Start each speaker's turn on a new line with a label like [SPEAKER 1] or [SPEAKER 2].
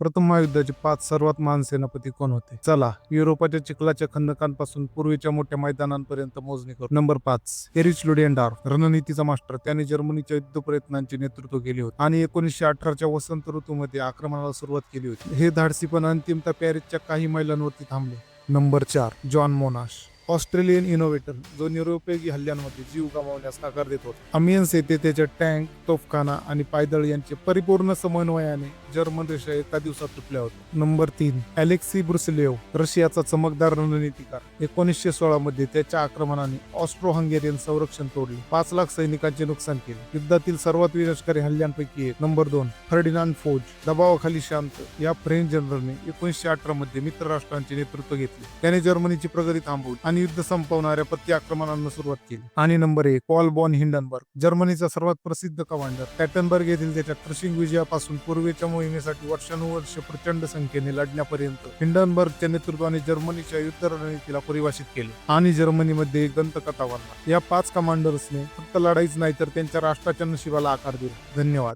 [SPEAKER 1] प्रथम महायुद्धाचे 5 सर्वात महान सेनापती कोण होते? चला युरोपाच्या चिखलाच्या खंदकांपासून पूर्वेच्या मोठ्या मैदानांपर्यंत मोजणी करू. नंबर 5 एरिच लुडेनडॉर्फ, रणनीतीचा मास्टर. त्याने जर्मनीच्या युद्ध प्रयत्नांचे नेतृत्व केले होते आणि 1918च्या वसंत ऋतूमध्ये आक्रमणाला सुरुवात केली होती. हे धाडसी पण अंतिमतः पॅरिसच्या काही मैलांवरती थांबले. नंबर 4 जॉन मोनाश, ऑस्ट्रेलियन इनोव्हेटर, जो निरुपयोगी हल्ल्यांमध्ये जीव गमावण्यास नकार देत होता. अमियन्स येथे त्याच्या टँक, तोफखाना आणि पायदळ यांचे परिपूर्ण समन्वयाने जर्मन रेषा एका दिवसात तुटल्या होत्या. नंबर 3 अलेक्सी ब्रुसिलेव्ह, रशियाचा चमकदार रणनीतिकार. 1916 मध्ये त्याच्या आक्रमणाने ऑस्ट्रो हंगेरियन संरक्षण तोडले, 5 लाख सैनिकांचे नुकसान केले. युद्धातील सर्वात विनाशकारी हल्ल्यांपैकी एक. नंबर 2 फर्डिनांड फोच, दबावाखाली शांत. या फ्रेंच जनरलने 1918 मध्ये मित्र राष्ट्रांचे नेतृत्व घेतले. त्याने जर्मनीची प्रगती थांबवली आणि युद्ध संपवणाऱ्या प्रत्याक्रमणांना सुरुवात केली. आणि नंबर 1 पॉल बॉन हिंडनबर्ग, जर्मनीचा सर्वात प्रसिद्ध कमांडर. पॅटनबर्ग येथील त्याच्या क्रशिंग विजयापासून पूर्वेच्या मोहिमेसाठी वर्षानुवर्ष प्रचंड संख्येने लढण्यापर्यंत हिंडनबर्गच्या नेतृत्वाने जर्मनीच्या युद्ध रणनीतीला परिभाषित केले आणि जर्मनीमध्ये एक दंतकथा बनला. या 5 कमांडर्सने फक्त लढाईच नाही तर त्यांच्या राष्ट्राच्या नशिबाला आकार दिला. धन्यवाद.